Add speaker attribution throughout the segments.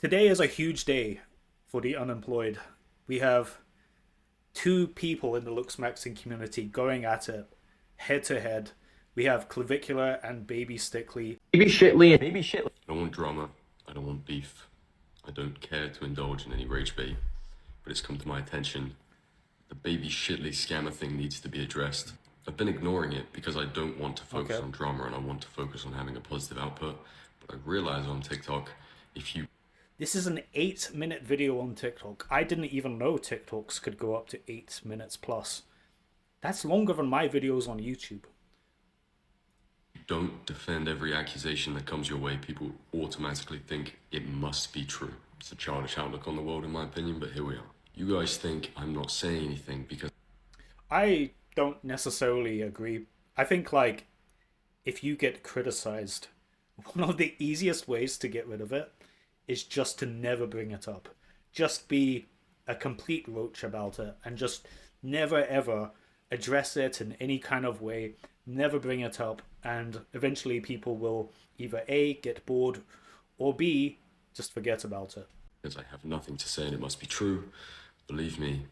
Speaker 1: Today is a huge day for the unemployed. We have two people in the Looksmaxxing community going at it head to head. We have Clavicular and Baby Stickley.
Speaker 2: Baby Shitley. I don't want drama. I don't want beef. I don't care to indulge in any rage bait, but it's come to my attention. The Baby Shitley scammer thing needs to be addressed. I've been ignoring it because I don't want to focus
Speaker 1: Okay.
Speaker 2: on drama and I want to focus on having a positive output. But I realize on TikTok, if you
Speaker 1: This is an 8-minute video on TikTok. I didn't even know TikToks could go up to 8 minutes plus. That's longer than my videos on YouTube.
Speaker 2: don't defend every accusation that comes your way, people automatically think it must be true. It's a childish outlook on the world, in my opinion, but here we are. You guys think I'm not saying anything because
Speaker 1: I don't necessarily agree. I think, like, if you get criticized, one of the easiest ways to get rid of it is just to never bring it up. Just be a complete roach about it and just never ever address it in any kind of way. Never bring it up, and eventually people will either A, get bored, or B, just forget about it.
Speaker 2: I have nothing to say and it must be true. Believe me,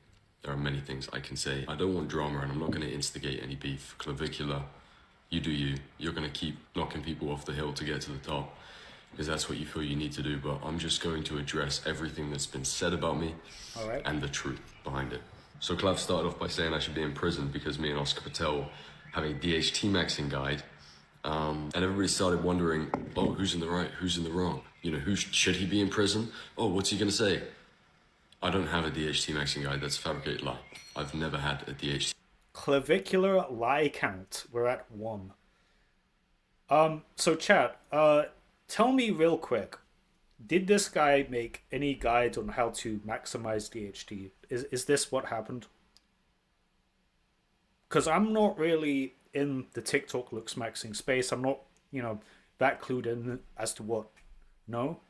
Speaker 2: there are many things I can say. I don't want drama and I'm not going to instigate any beef. Clavicular, you do you. You're going to keep knocking people off the hill to get to the top because that's what you feel you need to do. But I'm just going to address everything that's been said about me
Speaker 1: All right.
Speaker 2: and the truth behind it. So Clav started off by saying I should be in prison because me and Oscar Patel have a DHT maxing guide. And everybody started wondering, oh, who's in the right, who's in the wrong? You know, should he be in prison? Oh, what's he going to say? I don't have a DHT maxing guide. That's a fabricated lie. I've never had a DHT.
Speaker 1: Clavicular lie count. We're at 1. So chat, tell me real quick, did this guy make any guide on how to maximize DHT? Is this what happened? Because I'm not really in the TikTok looks maxing space. I'm not, that clued in as to what. No,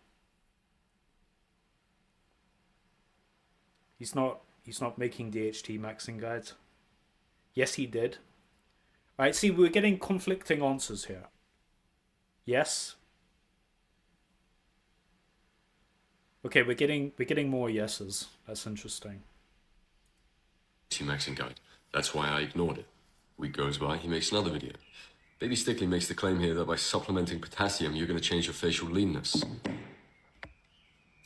Speaker 1: he's not. He's not making DHT maxing guides. Yes, he did. All right. See, we're getting conflicting answers here. Yes. Okay, we're getting more yeses. That's interesting.
Speaker 2: maxing guide. That's why I ignored it. A week goes by, he makes another video. Baby Stickley makes the claim here that by supplementing potassium, you're going to change your facial leanness.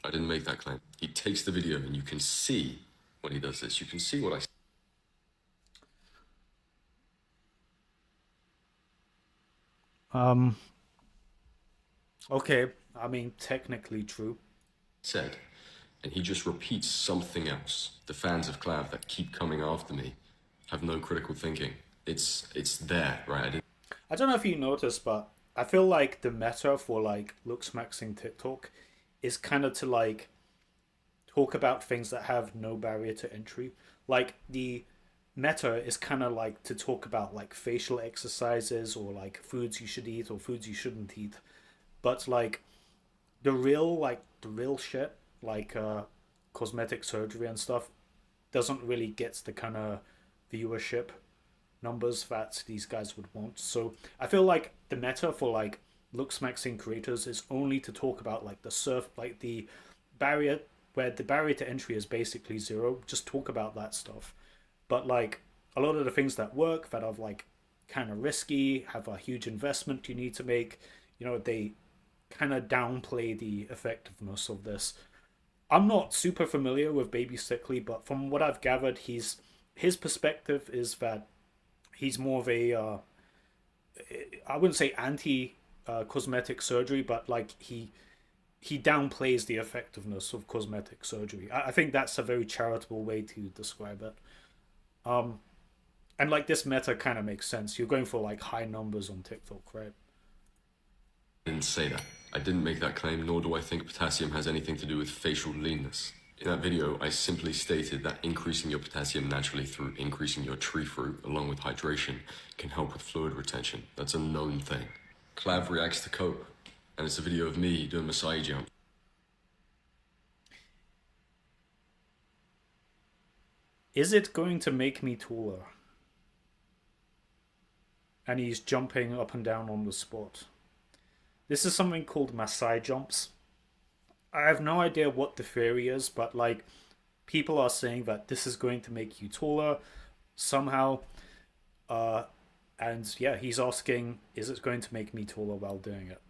Speaker 2: I didn't make that claim. He takes the video and you can see when he does this. You can see what I
Speaker 1: Um. Okay. I mean, technically true.
Speaker 2: said. And he just repeats something else. The fans of Clav that keep coming after me have no critical thinking. It's there, right?
Speaker 1: I don't know if you noticed, but I feel like the meta for like looks maxing TikTok is kind of to like talk about things that have no barrier to entry. Like the meta is kind of like to talk about like facial exercises or like foods you should eat or foods you shouldn't eat. But like the real shit, like cosmetic surgery and stuff, doesn't really get the kind of viewership numbers that these guys would want. So I feel like the meta for like looks maxing creators is only to talk about like the barrier where the barrier to entry is basically zero. Just talk about that stuff. But like a lot of the things that work that are like kind of risky, have a huge investment you need to make, they kind of downplay the effectiveness of this. I'm not super familiar with Baby Sickly, but from what I've gathered, his perspective is that he's more of a I wouldn't say anti cosmetic surgery, but like he downplays the effectiveness of cosmetic surgery. I think that's a very charitable way to describe it. Um, and like this meta kind of makes sense. You're going for like high numbers on TikTok, right?
Speaker 2: didn't say that. I didn't make that claim, nor do I think potassium has anything to do with facial leanness. In that video, I simply stated that increasing your potassium naturally through increasing your tree fruit, along with hydration, can help with fluid retention. That's a known thing. Clav reacts to coke, and it's a video of me doing Masai jump.
Speaker 1: Is it going to make me taller? And he's jumping up and down on the spot. This is something called Masai jumps. I have no idea what the theory is, but like people are saying that this is going to make you taller somehow. Uh, and yeah, he's asking, is it going to make me taller while doing it?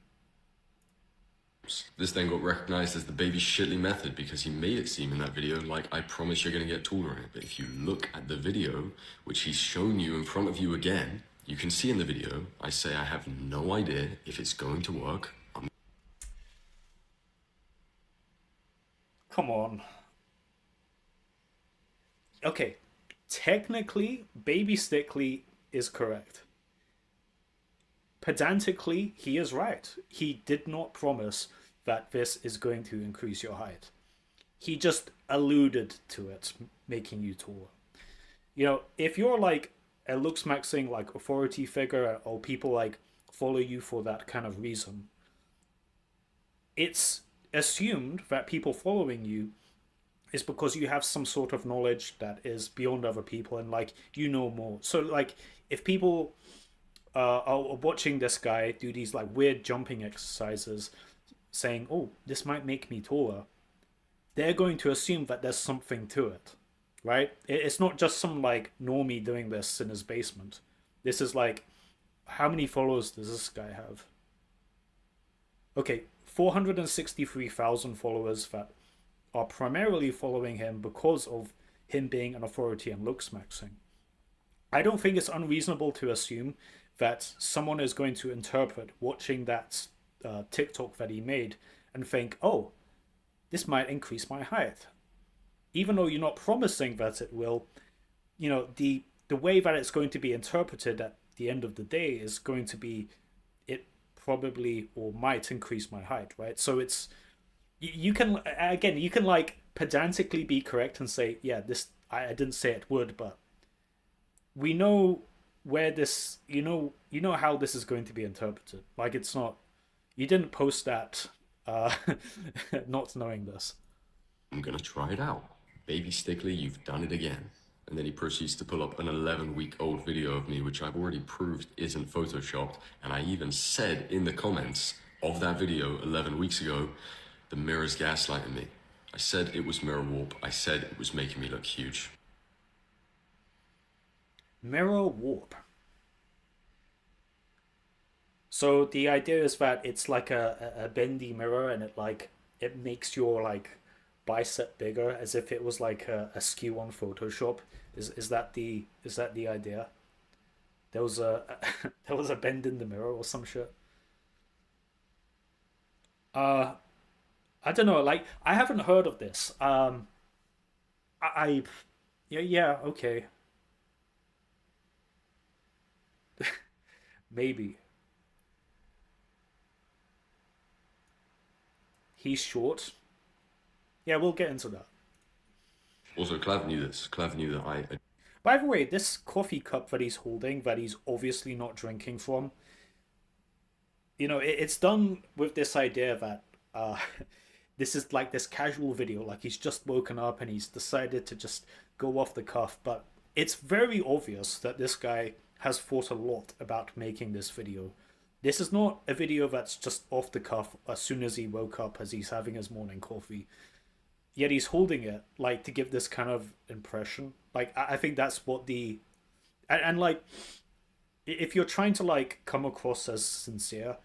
Speaker 2: This then got recognized as the Baby Shitley method because he made it seem in that video like, I promise you're going to get taller in it. But if you look at the video, which he's shown you in front of you again, you can see in the video, I say I have no idea if it's going to work.
Speaker 1: Come on. Okay, technically, Baby Stickley is correct. Pedantically, he is right. He did not promise that this is going to increase your height. He just alluded to it, making you taller. You know, if you're like a Looksmaxxing like authority figure or people like follow you for that kind of reason, it's assumed that people following you is because you have some sort of knowledge that is beyond other people and like you know more. So like if people are watching this guy do these like weird jumping exercises, saying, "Oh, this might make me taller," they're going to assume that there's something to it, right? It's not just some like normie doing this in his basement. This is like, how many followers does this guy have? Okay, 463,000 followers that are primarily following him because of him being an authority in Looksmaxxing. I don't think it's unreasonable to assume that someone is going to interpret watching that TikTok that he made and think, oh, this might increase my height. Even though you're not promising that it will, you know, the way that it's going to be interpreted at the end of the day is going to be it probably or might increase my height, right? So it's you can again you can like pedantically be correct and say, yeah, this I didn't say it would, but we know where this you know how this is going to be interpreted. Like it's not you didn't post that uh not knowing this.
Speaker 2: I'm gonna try it out. Baby Stickley, you've done it again. And then he proceeds to pull up an 11-week-old video of me, which I've already proved isn't photoshopped. And I even said in the comments of that video 11 weeks ago, the mirror's gaslighting me. I said it was mirror warp. I said it was making me look huge.
Speaker 1: Mirror warp. So the idea is that it's like a bendy mirror and it makes your like bicep bigger as if it was like a skew on Photoshop. Is that the idea? There was a there was a bend in the mirror or some shit. Uh I don't know, like I haven't heard of this. I yeah, yeah, okay. Maybe. He's short. Yeah, we'll get into that.
Speaker 2: Also, Clav knew this. Clav knew that I
Speaker 1: By the way, this coffee cup that he's holding, that he's obviously not drinking from, you know, it's done with this idea that this is like this casual video, like he's just woken up and he's decided to just go off the cuff. But it's very obvious that this guy has thought a lot about making this video. This is not a video that's just off the cuff as soon as he woke up as he's having his morning coffee. Yet he's holding it like to give this kind of impression. Like I think that's what the and like if you're trying to like come across as sincere,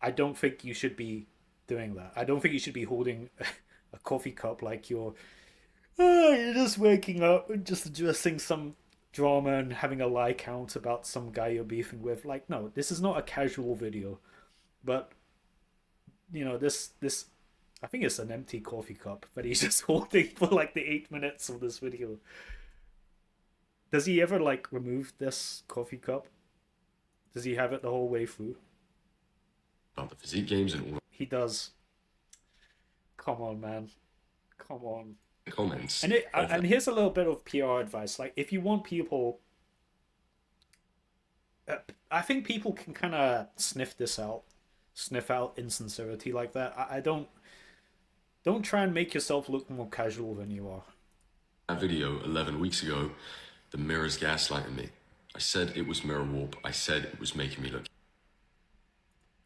Speaker 1: I don't think you should be doing that. I don't think you should be holding a coffee cup like you're just waking up and just addressing some drama and having a lie count about some guy you're beefing with. Like, no, this is not a casual video. But you know, this I think it's an empty coffee cup that he's just holding for like the 8 minutes of this video. Does he ever like remove this coffee cup? Does he have it the whole way through?
Speaker 2: about the physique games and all
Speaker 1: He does. Come on, man. Come on.
Speaker 2: the comments of
Speaker 1: And
Speaker 2: that.
Speaker 1: here's a little bit of PR advice. Like, if you want people, I think people can kind of sniff out insincerity like that. I don't try and make yourself look more casual than you are.
Speaker 2: That video 11 weeks ago, the mirror's gaslighting me. I said it was mirror warp. I said it was making me look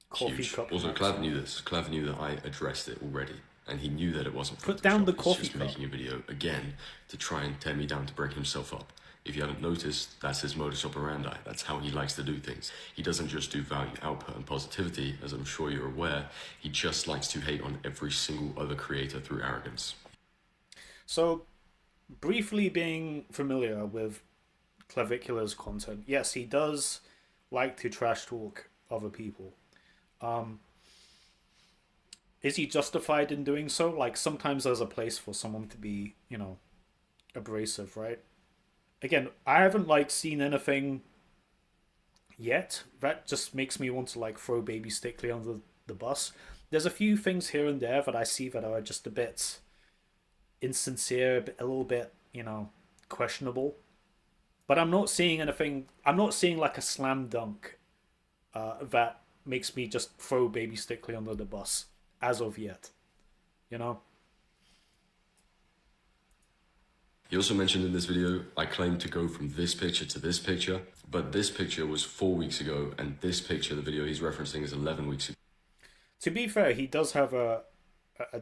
Speaker 1: Coffee
Speaker 2: huge.
Speaker 1: cup.
Speaker 2: Also,
Speaker 1: Max.
Speaker 2: Clav knew this. Clav knew that I addressed it already. And he knew that it wasn't
Speaker 1: Put down the
Speaker 2: Photoshop. He's
Speaker 1: coffee
Speaker 2: just
Speaker 1: cup.
Speaker 2: making a video again to try and tear me down to bring himself up. If you haven't noticed, that's his modus operandi. That's how he likes to do things. He doesn't just do value output and positivity, as I'm sure you're aware. He just likes to hate on every single other creator through arrogance.
Speaker 1: So, briefly being familiar with Clavicular's content, yes, he does like to trash talk other people. Um, is he justified in doing so? Like, sometimes there's a place for someone to be, abrasive, right? Again, I haven't seen anything yet that just makes me want to throw Baby Stickley under the bus. There's a few things here and there that I see that are just a bit insincere, a little bit, questionable. But I'm not seeing anything. I'm not seeing a slam dunk that makes me just throw Baby Stickley under the bus as of yet. You know.
Speaker 2: He also mentioned in this video, I claimed to go from this picture to this picture, but this picture was 4 weeks ago, and this picture, the video he's referencing, is 11 weeks ago.
Speaker 1: To be fair, he does have a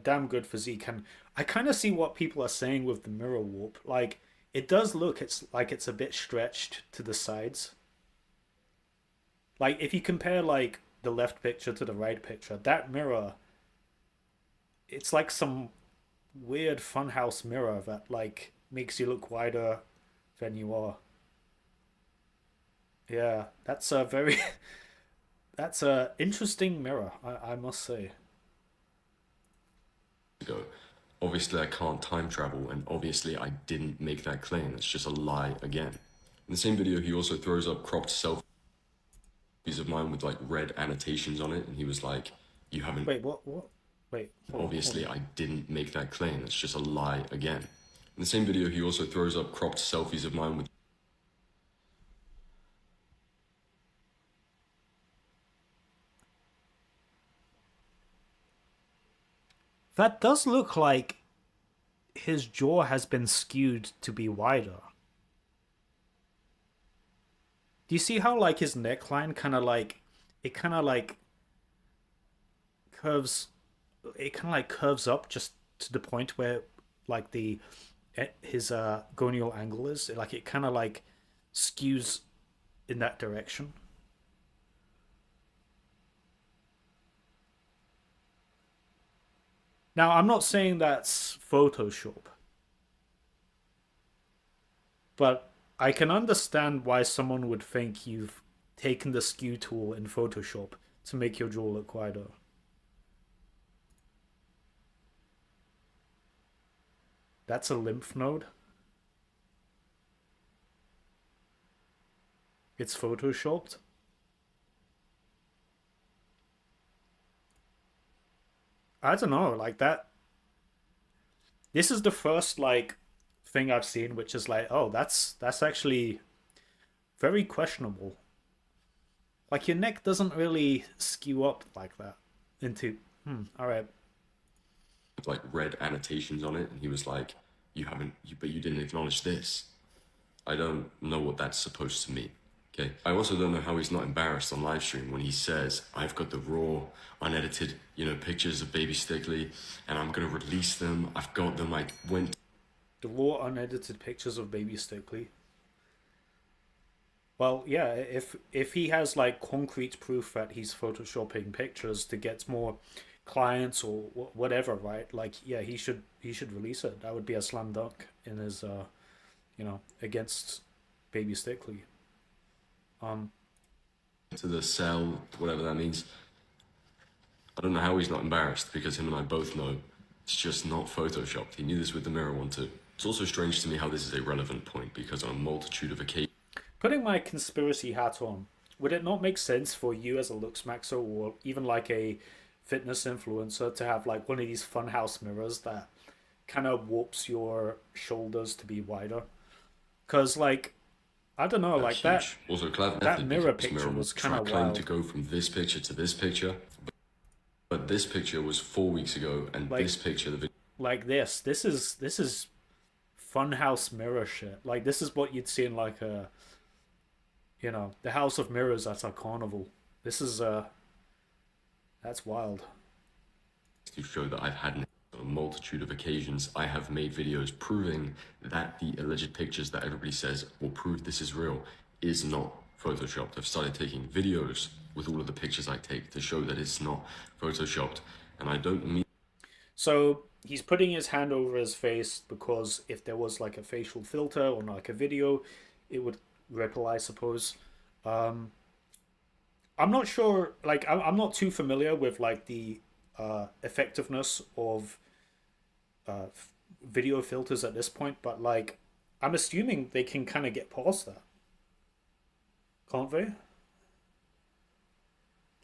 Speaker 1: damn good physique, and I kind of see what people are saying with the mirror warp. It does look it's a bit stretched to the sides. If you compare the left picture to the right picture, that mirror, it's like some weird funhouse mirror that makes you look wider than you are. Yeah, that's a very that's a interesting mirror, I must say.
Speaker 2: Ago. Obviously, I can't time travel, and obviously, I didn't make that claim. It's just a lie again. In the same video, he also throws up cropped selfies of mine with red annotations on it, and he was like, "You haven't."
Speaker 1: Wait, what? What? Wait.
Speaker 2: Obviously, I didn't make that claim. It's just a lie again. In the same video, he also throws up cropped selfies of mine with.
Speaker 1: That does look like his jaw has been skewed to be wider. Do you see how his neckline curves, it kind of curves up just to the point where the his gonial angle is it kind of skews in that direction. Now, I'm not saying that's Photoshop, but I can understand why someone would think you've taken the skew tool in Photoshop to make your jaw look wider. That's a lymph node. It's photoshopped. I don't know, that. This is the first thing I've seen which is oh, that's actually very questionable. Your neck doesn't really skew up like that into. All right.
Speaker 2: Red annotations on it, and he was like, but you didn't acknowledge this. I don't know what that's supposed to mean. Okay. I also don't know how he's not embarrassed on live stream when he says, I've got the raw, unedited, pictures of Baby Stickley, and I'm gonna release them. I've got them. I went.
Speaker 1: The raw, unedited pictures of Baby Stickley. Well, yeah. If he has concrete proof that he's photoshopping pictures to get more clients or whatever, right? Yeah, he should release it. That would be a slam dunk in his against Baby Stickley.
Speaker 2: To the cell, whatever that means. I don't know how he's not embarrassed, because him and I both know it's just not photoshopped. He knew this with the mirror one too. It's also strange to me how this is a relevant point, because on a multitude of occasions.
Speaker 1: Putting my conspiracy hat on, would it not make sense for you as a Looksmaxxer or even a fitness influencer to have one of these funhouse mirrors that kind of warps your shoulders to be wider? Because I don't know,
Speaker 2: That's
Speaker 1: that.
Speaker 2: Huge. Also, Clav
Speaker 1: that mirror picture was kind of wild.
Speaker 2: To go from this picture to this picture, but this picture was 4 weeks ago, and this picture, the video.
Speaker 1: This is funhouse mirror shit. This is what you'd see in a, the House of Mirrors at a carnival. This is that's wild.
Speaker 2: To show that I've had an on multitude of occasions, I have made videos proving that the alleged pictures that everybody says will prove this is real is not photoshopped. I've started taking videos with all of the pictures I take to show that it's not photoshopped. And I don't mean
Speaker 1: So he's putting his hand over his face because if there was like a facial filter or like a video, it would ripple, I suppose. Um, I'm not sure. Like, I'm not too familiar with like the effectiveness of uh, video filters at this point, but like, I'm assuming they can kind of get past that, can't they?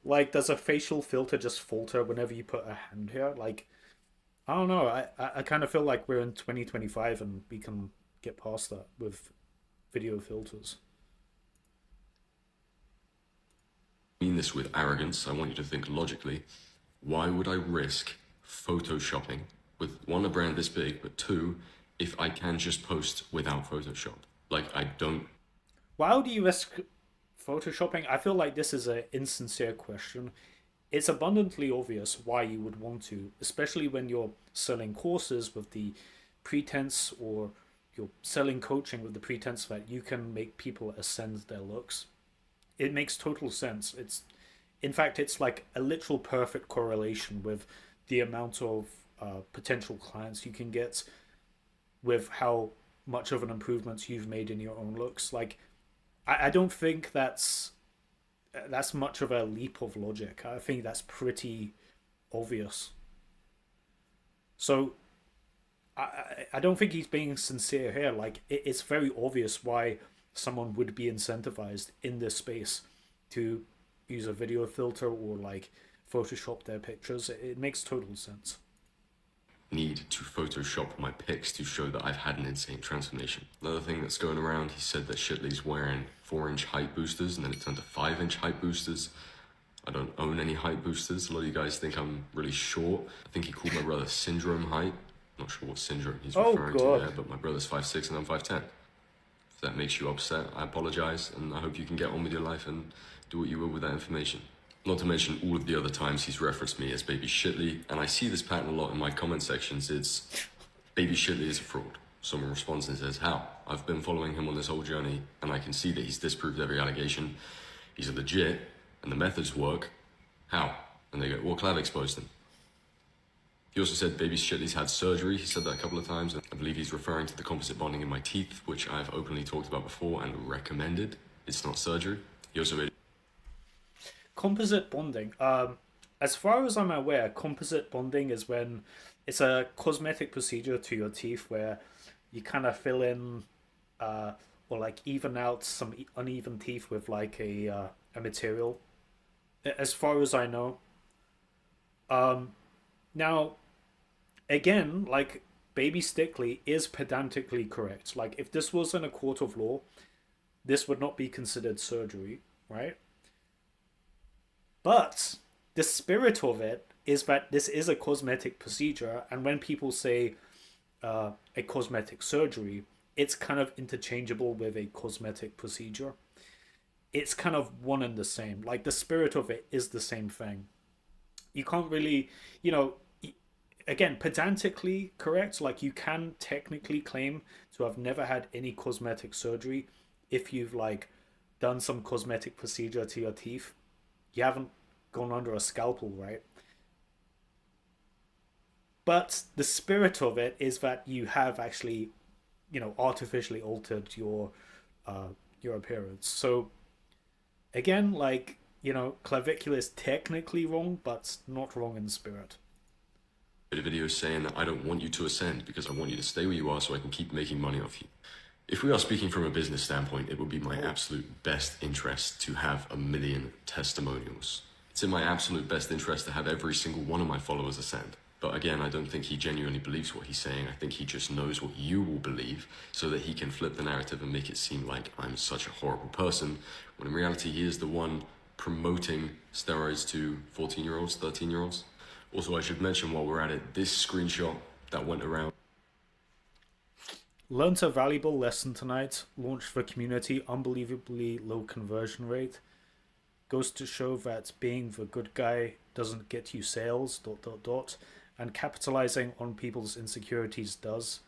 Speaker 1: Like, does a facial filter just falter whenever you put a hand here? Like, I don't know. I kind of feel like we're in 2025 and we can get past that with video filters.
Speaker 2: this with arrogance. I want you to think logically. Why would I risk photoshopping with one, a brand this big, but two, if I can just post without Photoshop? Like, I don't.
Speaker 1: Why do you risk photoshopping? I feel like this is an insincere question. It's abundantly obvious why you would want to, especially when you're selling courses with the pretense, or you're selling coaching with the pretense that you can make people ascend their looks. It makes total sense. It's, in fact, it's like a literal perfect correlation with the amount of potential clients you can get with how much of an improvement you've made in your own looks. Like, I don't think that's much of a leap of logic. I think that's pretty obvious. So I don't think he's being sincere here. Like, it's very obvious why someone would be incentivized in this space to use a video filter or like Photoshop their pictures. It makes total sense.
Speaker 2: Need to Photoshop my pics to show that I've had an insane transformation. Another thing that's going around, he said that Shitley's wearing 4-inch height boosters and then it turned to 5-inch height boosters. I don't own any height boosters. A lot of you guys think I'm really short. I think he called my brother syndrome height. Not sure what syndrome he's referring to there, but my brother's 5'6" and I'm 5'10". If that makes you upset, I apologize, and I hope you can get on with your life and do what you will with that information. Not to mention all of the other times he's referenced me as Baby Shitley, and I see this pattern a lot in my comment sections. It's Baby Shitley is a fraud. Someone responds and says, how? I've been following him on this whole journey, and I can see that he's disproved every allegation. He's legit, and the methods work. How? And they go, well, Clav exposed him. He also said Baby Shitley's had surgery. He said that a couple of times. I believe he's referring to the composite bonding in my teeth, which I've openly talked about before and recommended. It's not surgery. He also made
Speaker 1: Composite bonding. As far as I'm aware, composite bonding is when it's a cosmetic procedure to your teeth where you kind of fill in or like even out some uneven teeth with like a material. As far as I know. Now, again, like, Baby Stickley is pedantically correct. Like, if this was in a court of law, this would not be considered surgery, right? But the spirit of it is that this is a cosmetic procedure, and when people say a cosmetic surgery, it's kind of interchangeable with a cosmetic procedure. It's kind of one and the same. Like, the spirit of it is the same thing. You can't really, you know, again, pedantically correct. Like, you can technically claim to have never had any cosmetic surgery if you've like done some cosmetic procedure to your teeth. You haven't gone under a scalpel, right? But the spirit of it is that you have actually, artificially altered your appearance. So again, like, clavicular is technically wrong, but not wrong in spirit.
Speaker 2: a video saying that I don't want you to ascend because I want you to stay where you are so I can keep making money off you. If we are speaking from a business standpoint, it would be my absolute best interest to have 1 million testimonials. It's in my absolute best interest to have every single one of my followers ascend. But again, I don't think he genuinely believes what he's saying. I think he just knows what you will believe so that he can flip the narrative and make it seem like I'm such a horrible person, when in reality he is the one promoting steroids to 14-year-olds, 13-year-olds. Also, I should mention while we're at it, this screenshot that went around.
Speaker 1: Learned a valuable lesson tonight. Launched for community. Unbelievably low conversion rate. Goes to show that being the good guy doesn't get you sales. ... and capitalizing on people's insecurities does.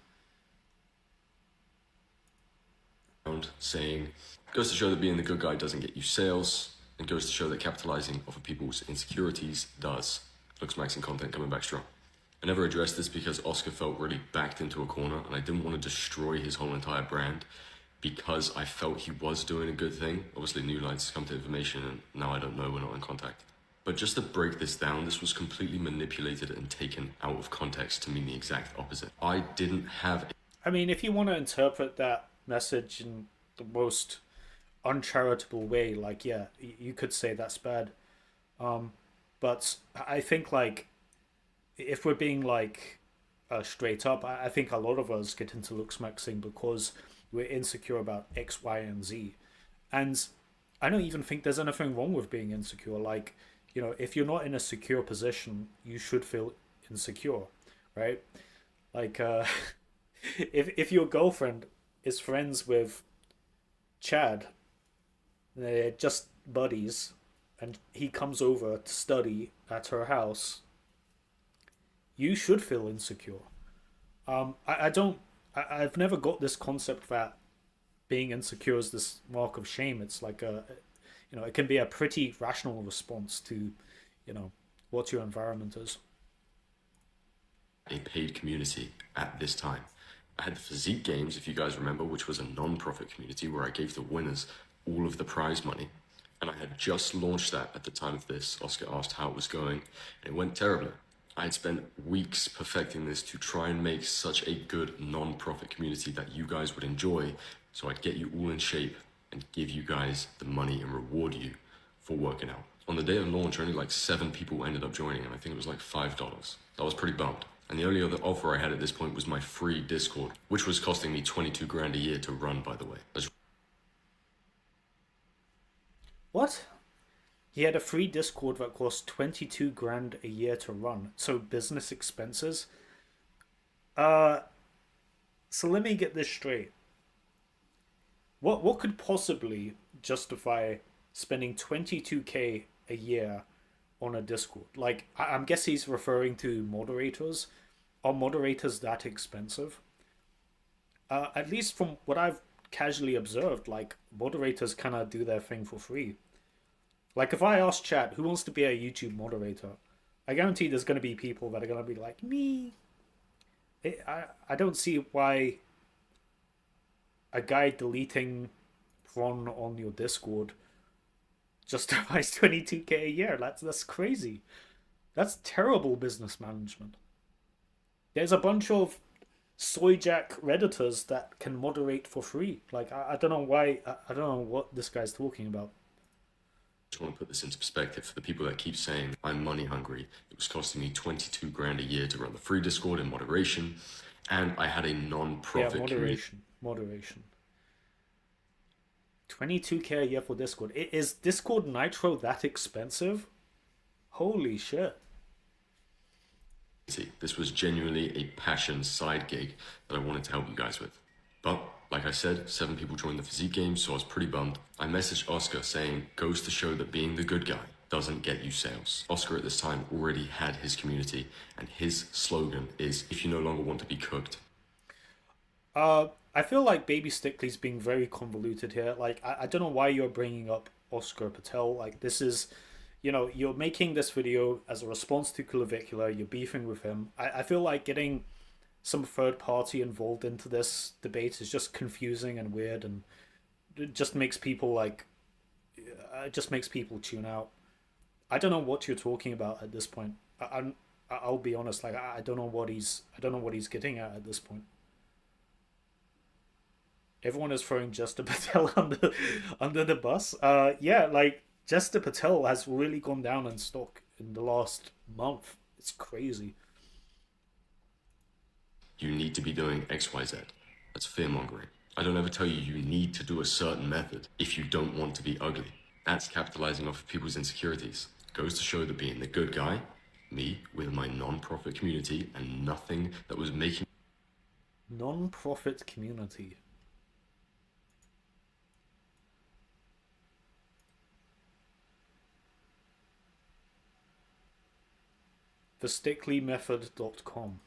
Speaker 2: Saying, goes to show that being the good guy doesn't get you sales, and goes to show that capitalizing off of people's insecurities does. Looksmaxxing content coming back strong. I never addressed this because Oscar felt really backed into a corner, and I didn't want to destroy his whole entire brand because I felt he was doing a good thing. Obviously, new lights come to information, and now I don't know, we're not in contact. But just to break this down, this was completely manipulated and taken out of context to mean the exact opposite. I didn't have...
Speaker 1: I mean, if you want to interpret that message in the most uncharitable way, like, yeah, you could say that's bad. But I think, like, if we're being, like, straight up, I think a lot of us get into Looksmaxxing because we're insecure about X, Y, and Z. And I don't even think there's anything wrong with being insecure. Like, you know, if you're not in a secure position, you should feel insecure, right? Like, if your girlfriend is friends with Chad, they're just buddies, and he comes over to study at her house, you should feel insecure. I don't. I've never got this concept that being insecure is this mark of shame. It's like a, you know, it can be a pretty rational response to, you know, what your environment is.
Speaker 2: A paid community at this time. I had the Physique Games, if you guys remember, which was a non-profit community where I gave the winners all of the prize money. And I had just launched that at the time of this. Oscar asked how it was going, and it went terribly. I had spent weeks perfecting this to try and make such a good non-profit community that you guys would enjoy, so I'd get you all in shape and give you guys the money and reward you for working out. On the day of launch, only like 7 people ended up joining, and I think it was like $5. I was pretty bummed. And the only other offer I had at this point was my free Discord, which was costing me 22 grand a year to run, by the way.
Speaker 1: What? He had a free Discord that cost 22 grand a year to run. So business expenses. Uh, so let me get this straight. What could possibly justify spending 22k a year on a Discord? Like, I'm guessing he's referring to moderators. Are moderators that expensive? At least from what I've casually observed, like, moderators kind of do their thing for free. Like, if I ask chat who wants to be a YouTube moderator, I guarantee there's going to be people that are going to be like, me. I don't see why a guy deleting porn on your Discord justifies 22k a year. That's crazy. That's terrible business management. There's a bunch of soyjack redditors that can moderate for free. Like, I don't know why. I don't know what this guy's talking about.
Speaker 2: I just want to put this into perspective for the people that keep saying I'm money hungry. It was costing me 22 grand a year to run the free Discord in moderation, and I had a non-profit
Speaker 1: moderation. 22k a year for Discord. Is Discord Nitro that expensive? Holy shit.
Speaker 2: This was genuinely a passion side gig that I wanted to help you guys with. But, like I said, 7 people joined the Physique Games, so I was pretty bummed. I messaged Oscar saying, goes to show that being the good guy doesn't get you sales. Oscar at this time already had his community, and his slogan is, if you no longer want to be cooked.
Speaker 1: I feel like Baby Stickley's being very convoluted here. Like, I don't know why you're bringing up Oscar Patel. Like, this is, you know, you're making this video as a response to Clavicular. You're beefing with him. I feel like getting some third party involved into this debate is just confusing and weird, and it just makes people like, it just makes people tune out. I don't know what you're talking about at this point. I'll be honest. Like, I don't know what he's getting at this point. Everyone is throwing Jester Patel under the bus. Yeah, like, Jester Patel has really gone down in stock in the last month. It's crazy.
Speaker 2: You need to be doing XYZ. That's fear-mongering. I don't ever tell you you need to do a certain method if you don't want to be ugly. That's capitalizing off of people's insecurities. Goes to show that being the good guy, me with my non-profit community and nothing that was making...
Speaker 1: Non-profit community. thesticklymethod.com.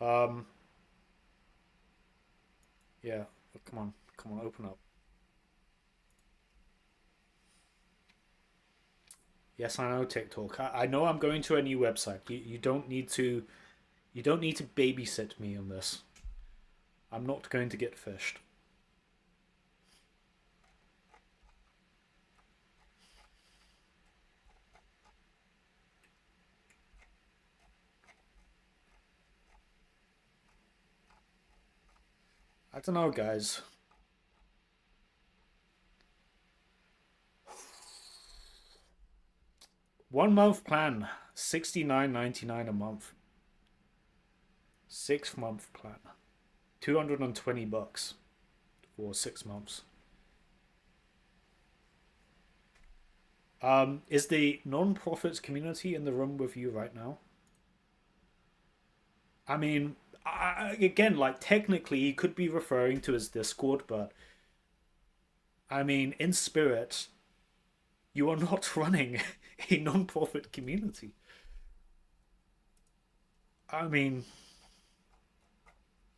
Speaker 1: Um, yeah, come on, open up. Yes, I know TikTok. I know I'm going to a new website. You don't need to babysit me on this. I'm not going to get fished. I don't know, guys. One month plan, $69.99 a month. 6 month plan, $220 for 6 months. Is the non-profits community in the room with you right now? I mean, again, like technically, he could be referring to his Discord, but I mean, in spirit, you are not running a non-profit community. I mean,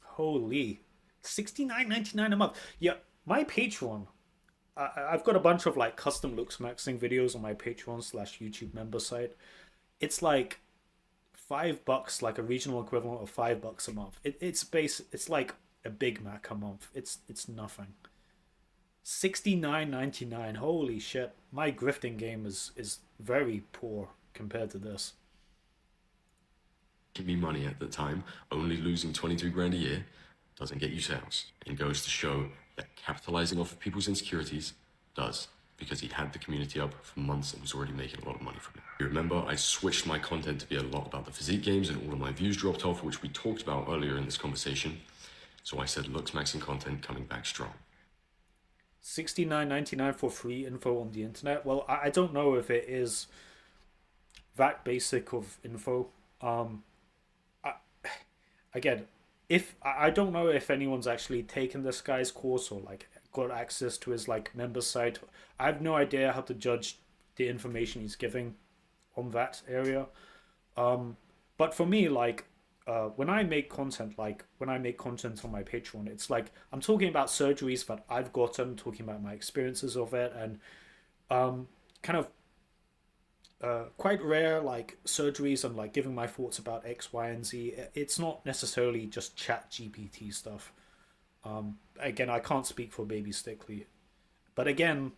Speaker 1: holy, $69.99 a month. Yeah, my Patreon. I've got a bunch of like custom Looksmaxxing videos on my Patreon slash YouTube member site. It's like $5, like a regional equivalent of $5 a month. It's like a Big Mac a month. It's nothing. 69.99. Holy shit! My grifting game is very poor compared to this.
Speaker 2: Give me money at the time, only losing 22 grand a year doesn't get you sales, and goes to show that capitalizing off of people's insecurities does, because he had the community up for months and was already making a lot of money from it. You remember, I switched my content to be a lot about the physique games, and all of my views dropped off, which we talked about earlier in this conversation. So I said Looksmaxxing content coming back strong.
Speaker 1: 69.99 for free info on the internet. Well, I don't know if it is that basic of info. I, again, if I don't know if anyone's actually taken this guy's course or like got access to his like member site. I have no idea how to judge the information he's giving on that area. But for me, like when I make content, like when I make content on my Patreon, it's like I'm talking about surgeries that I've gotten, talking about my experiences of it, and kind of quite rare like surgeries and like giving my thoughts about X, Y, and Z. It's not necessarily just chat GPT stuff. Again, I can't speak for Baby Stickley, but again,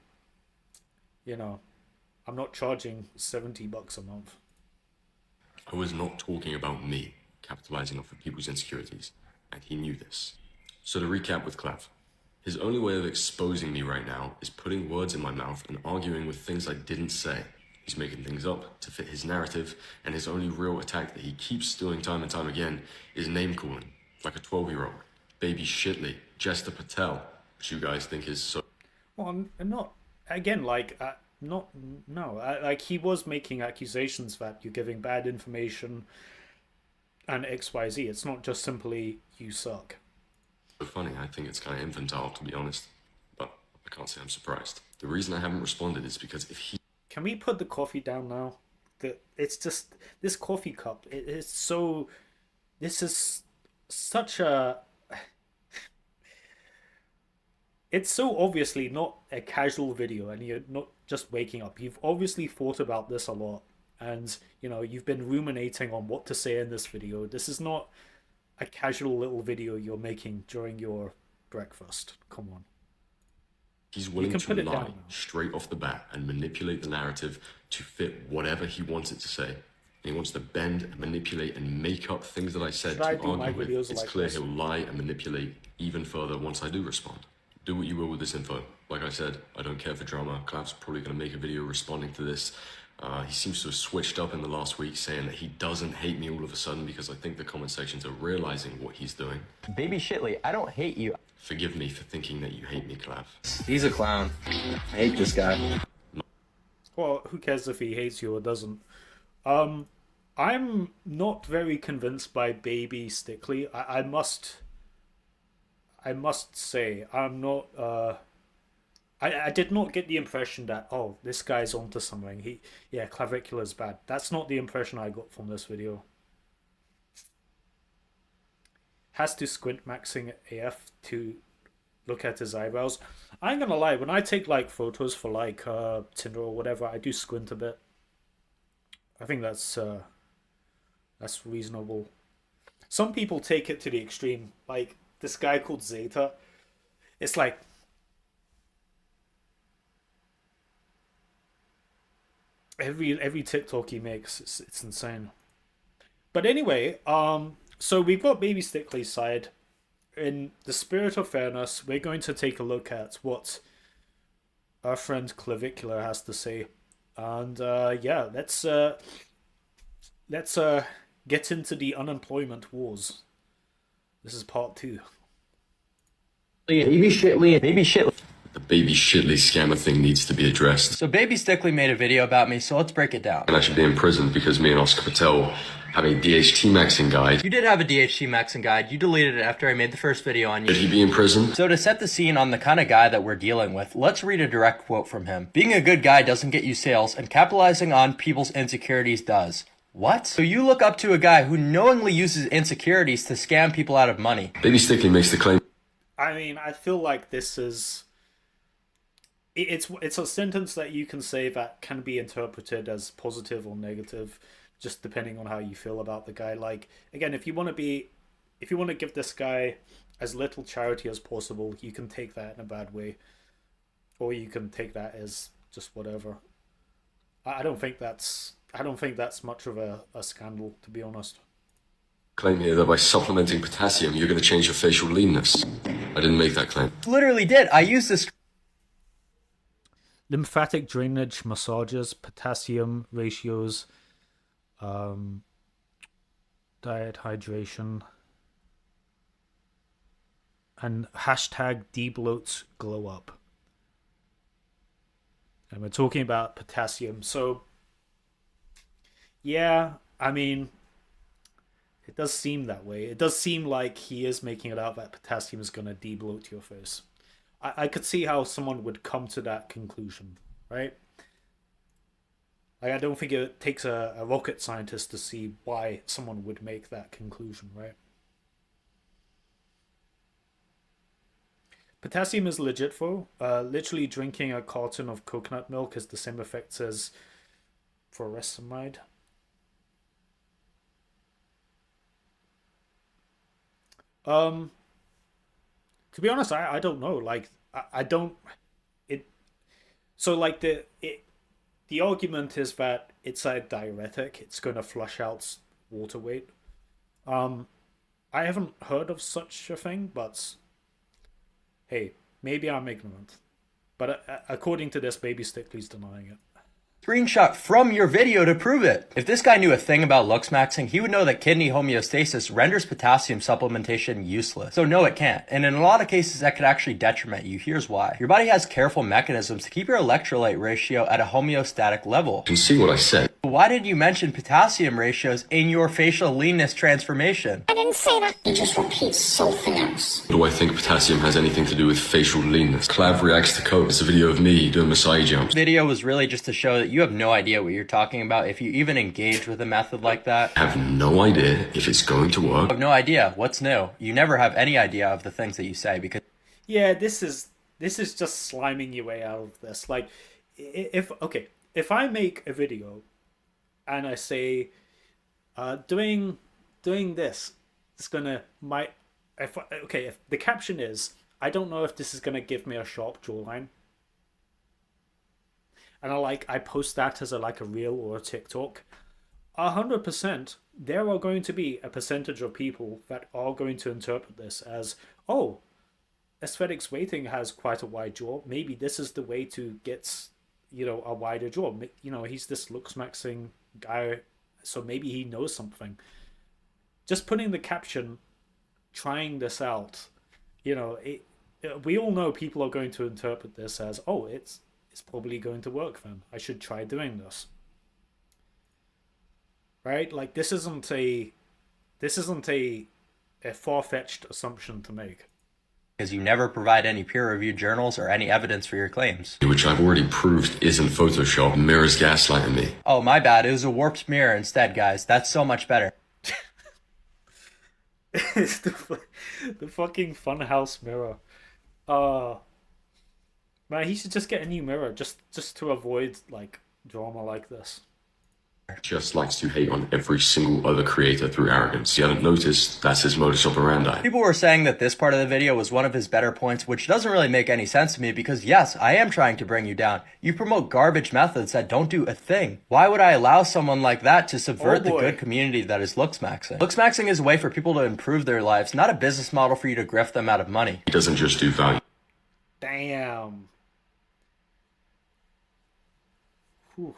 Speaker 1: you know, I'm not charging $70 a month.
Speaker 2: I was not talking about me capitalizing off of people's insecurities, and he knew this. So to recap with Clav, his only way of exposing me right now is putting words in my mouth and arguing with things I didn't say. He's making things up to fit his narrative, and his only real attack that he keeps doing time and time again is name calling, like a 12-year-old. Baby Shitley, Jester Patel, which you guys think is so...
Speaker 1: Well, not again, like not no, like he was making accusations that you're giving bad information and XYZ. It's not just simply you suck.
Speaker 2: So funny, I think it's kind of infantile, to be honest, but I can't say I'm surprised. The reason I haven't responded is because if he...
Speaker 1: Can we put the coffee down now? It's just this coffee cup. It is so. This is such a. It's so obviously not a casual video, and you're not just waking up. You've obviously thought about this a lot, and you know you've been ruminating on what to say in this video. This is not a casual little video you're making during your breakfast. Come on.
Speaker 2: He's willing to lie straight off the bat and manipulate the narrative to fit whatever he wants it to say. And he wants to bend and manipulate and make up things that I said to argue with. It's like clear he'll lie and manipulate even further once I do respond. Do what you will with this info. Like I said, I don't care for drama. Clav's probably going to make a video responding to this. He seems to have switched up in the last week, saying that he doesn't hate me all of a sudden because I think the comment sections are realizing what he's doing.
Speaker 3: Baby Shitley, I don't hate you.
Speaker 2: Forgive me for thinking that you hate me, Clav.
Speaker 3: He's a clown. I hate this guy.
Speaker 1: Well, who cares if he hates you or doesn't? I'm not very convinced by Baby Stickley. I must say, I'm not. I did not get the impression that, oh, this guy's onto something. Yeah, Clavicular's bad. That's not the impression I got from this video. Has to squint maxing AF to look at his eyebrows. I ain't gonna lie, when I take like photos for like Tinder or whatever, I do squint a bit. I think that's reasonable. Some people take it to the extreme, like this guy called Zeta. It's like every TikTok he makes, it's insane. But anyway, so we've got Baby Stickley's side. In the spirit of fairness, we're going to take a look at what our friend Clavicular has to say, and yeah, let's get into the unemployment wars. This is part 2.
Speaker 3: Baby Shitley.
Speaker 2: The Baby Shitley scammer thing needs to be addressed.
Speaker 4: So Baby Stickley made a video about me, so let's break it down.
Speaker 2: And I should be in prison because me and Oscar Patel have a DHT maxing guide.
Speaker 4: You did have a DHT maxing guide. You deleted it after I made the first video on
Speaker 2: Should
Speaker 4: you.
Speaker 2: he be in prison?
Speaker 4: So to set the scene on the kind of guy that we're dealing with, let's read a direct quote from him. Being a good guy doesn't get you sales, and capitalizing on people's insecurities does. What? So you look up to a guy who knowingly uses insecurities to scam people out of money.
Speaker 2: Baby Stickley makes the claim.
Speaker 1: I mean, I feel like this is it's a sentence that you can say that can be interpreted as positive or negative, just depending on how you feel about the guy. Like, again, if you want to give this guy as little charity as possible, you can take that in a bad way, or you can take that as just whatever. I don't think that's much of a scandal, to be honest.
Speaker 2: Claim here that by supplementing potassium, you're going to change your facial leanness. I didn't make that claim.
Speaker 4: Literally did. I used this.
Speaker 1: Lymphatic drainage massages, potassium ratios, diet, hydration, and hashtag debloats glow up. And we're talking about potassium. So, yeah, I mean, it does seem that way. It does seem like he is making it out that potassium is going to debloat your face. I could see how someone would come to that conclusion, right? Like, I don't think it takes a rocket scientist to see why someone would make that conclusion, right? Potassium is legit though. Literally drinking a carton of coconut milk has the same effects as furosemide. To be honest, I don't know. Like, I don't. It. So like the argument is that it's a diuretic. It's going to flush out water weight. I haven't heard of such a thing, but hey, maybe I'm ignorant. But according to this, Baby Stickley's denying it.
Speaker 4: Screenshot from your video to prove it. If this guy knew a thing about Looksmaxxing, he would know that kidney homeostasis renders potassium supplementation useless. So no, it can't. And in a lot of cases, that could actually detriment you. Here's why. Your body has careful mechanisms to keep your electrolyte ratio at a homeostatic level.
Speaker 2: You can see what I said.
Speaker 4: Why did you mention potassium ratios in your facial leanness transformation?
Speaker 5: I didn't say that. You just repeat something else.
Speaker 2: Do I think potassium has anything to do with facial leanness? Clav reacts to coke. It's a video of me doing Masai jumps.
Speaker 4: Video was really just to show that you have no idea what you're talking about if you even engage with a method like that.
Speaker 2: I have no idea if it's going to work.
Speaker 4: You have no idea what's new. You never have any idea of the things that you say because
Speaker 1: Yeah, this is just sliming your way out of this. Like, if I make a video and I say, doing this, it's gonna if the caption is, I don't know if this is gonna give me a sharp jawline, and I post that as a reel or a TikTok, 100% there are going to be a percentage of people that are going to interpret this as, oh, aesthetics waiting has quite a wide jaw. Maybe this is the way to get, a wider jaw. He's this Looksmaxxing guy, so maybe he knows something. Just putting the caption, trying this out, we all know people are going to interpret this as, oh, it's probably going to work then. I should try doing this. Right? Like, this isn't a far-fetched assumption to make.
Speaker 4: because you never provide any peer-reviewed journals or any evidence for your claims.
Speaker 2: Which I've already proved isn't Photoshop. Mirror's gaslighting me.
Speaker 4: Oh, my bad. It was a warped mirror instead, guys. That's so much better.
Speaker 1: It's the fucking funhouse mirror. Man, he should just get a new mirror just to avoid like drama like this.
Speaker 2: Just likes to hate on every single other creator through arrogance. You haven't noticed that's his modus operandi.
Speaker 4: People were saying that this part of the video was one of his better points, which doesn't really make any sense to me because yes, I am trying to bring you down. You promote garbage methods that don't do a thing. Why would I allow someone like that to subvert the good community that is Looksmaxxing? Looksmaxxing is a way for people to improve their lives, not a business model for you to grift them out of money.
Speaker 2: He doesn't just do value.
Speaker 1: Damn. Whew.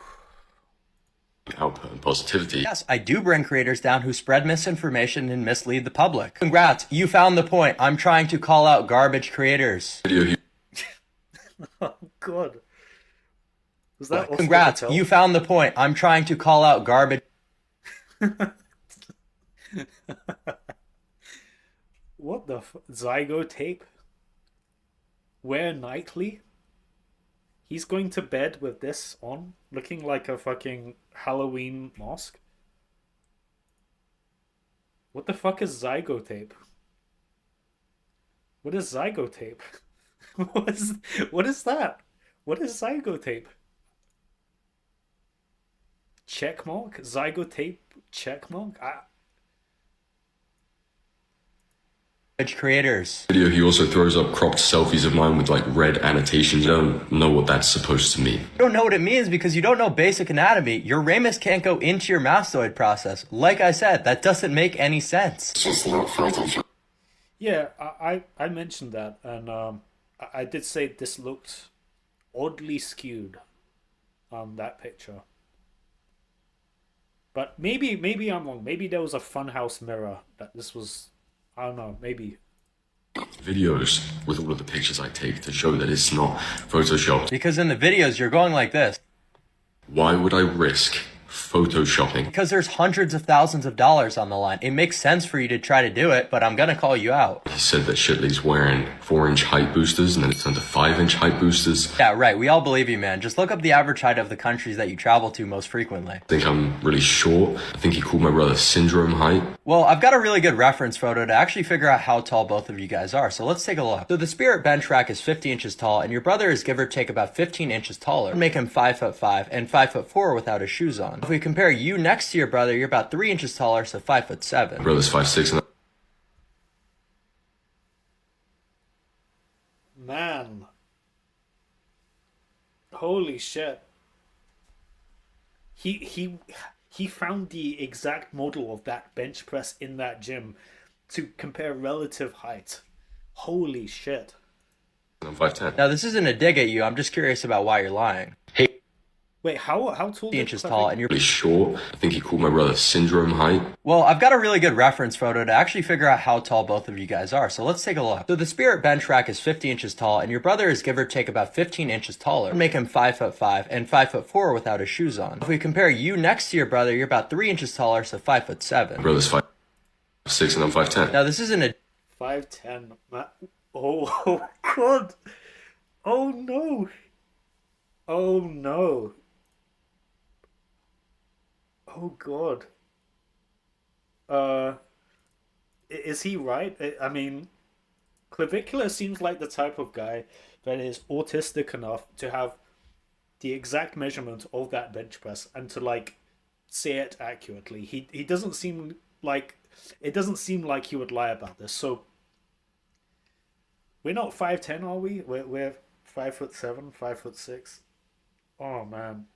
Speaker 2: Output and positivity.
Speaker 4: Yes, I do bring creators down who spread misinformation and mislead the public. Congrats, you found the point. I'm trying to call out garbage creators.
Speaker 1: Oh god. Was that
Speaker 4: Congrats, you found the point. I'm trying to call out garbage.
Speaker 1: What the Zygo tape? Wear nightly? He's going to bed with this on, looking like a fucking Halloween mask. What the fuck is Zygo tape? What is Zygo tape? what is that? What is Zygo tape? Checkmark? Zygo tape checkmark?
Speaker 4: Creators.
Speaker 2: Video, he also throws up cropped selfies of mine with like red annotations. I don't know what that's supposed to mean.
Speaker 4: You don't know what it means because you don't know basic anatomy. Your ramus can't go into your mastoid process. Like I said, that doesn't make any sense.
Speaker 5: It's just not Photoshop.
Speaker 1: Yeah, I mentioned that, and I did say this looked oddly skewed on that picture. But maybe I'm wrong. Maybe there was a funhouse mirror that this was. I don't know, maybe.
Speaker 2: Videos with all of the pictures I take to show that it's not Photoshopped.
Speaker 4: Because in the videos, you're going like this.
Speaker 2: Why would I risk Photoshopping?
Speaker 4: Because there's hundreds of thousands of dollars on the line. It makes sense for you to try to do it, but I'm gonna call you out.
Speaker 2: He said that Shitley's wearing 4-inch height boosters and then it's turned to 5-inch height boosters.
Speaker 4: Yeah, right. We all believe you, man. Just look up the average height of the countries that you travel to most frequently.
Speaker 2: I think I'm really short. I think he called my brother syndrome height.
Speaker 4: Well, I've got a really good reference photo to actually figure out how tall both of you guys are, so let's take a look. So the Spirit bench rack is 50 inches tall, and your brother is give or take about 15 inches taller. Make him 5'5" and 5'4" without his shoes on. If we compare you next to your brother, you're about 3 inches taller, so 5'7".
Speaker 2: My brother's 5'6" and
Speaker 1: Man. Holy shit. He found the exact model of that bench press in that gym to compare relative height. Holy shit.
Speaker 2: I'm 5'10".
Speaker 4: Now, this isn't a dig at you. I'm just curious about why you're lying.
Speaker 2: Hey,
Speaker 1: Wait, how tall?
Speaker 4: 50 inches tall, and you're
Speaker 2: really short. I think he called my brother syndrome height.
Speaker 4: Well, I've got a really good reference photo to actually figure out how tall both of you guys are, so let's take a look. So the Spirit bench rack is 50 inches tall, and your brother is give or take about 15 inches taller. Make him 5'5" and 5'4" without his shoes on. If we compare you next to your brother, you're about 3 inches taller, so 5'7".
Speaker 2: My brother's 5'6" and I'm 5'10".
Speaker 4: Now, this isn't a
Speaker 1: 5'10". Oh god. Oh no. Oh no. Oh god. Is he right? I mean, Clavicular seems like the type of guy that is autistic enough to have the exact measurement of that bench press and to like say it accurately. He doesn't seem like he would lie about this. So we're not 5'10", are we? We're 5'7", 5'6". Oh man.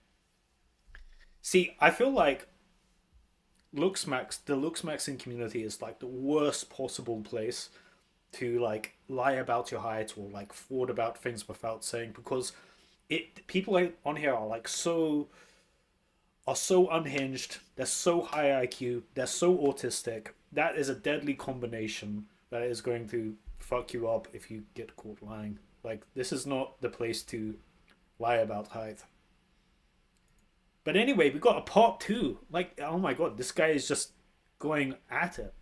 Speaker 1: See, I feel like the Looksmaxxing community is like the worst possible place to like lie about your height or like fraud about things without saying, because people on here are like so unhinged, they're so high IQ, they're so autistic. That is a deadly combination that is going to fuck you up if you get caught lying. Like, this is not the place to lie about height. But anyway, we got a part 2. Like, oh my god, this guy is just going at it.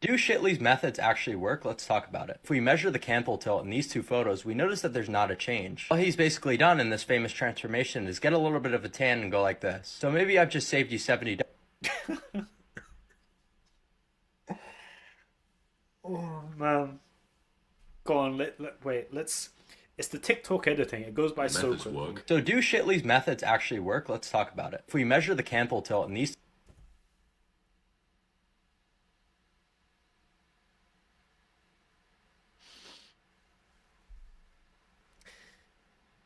Speaker 4: Do Shitley's methods actually work? Let's talk about it. If we measure the canthal tilt in these two photos, we notice that there's not a change. All he's basically done in this famous transformation is get a little bit of a tan and go like this. So maybe I've just saved you $70.
Speaker 1: Oh man. Go on, let's. It's the TikTok editing. It goes by so
Speaker 2: Methods
Speaker 1: quickly.
Speaker 2: work.
Speaker 4: So do Shitley's methods actually work? Let's talk about it. If we measure the canthal tilt in these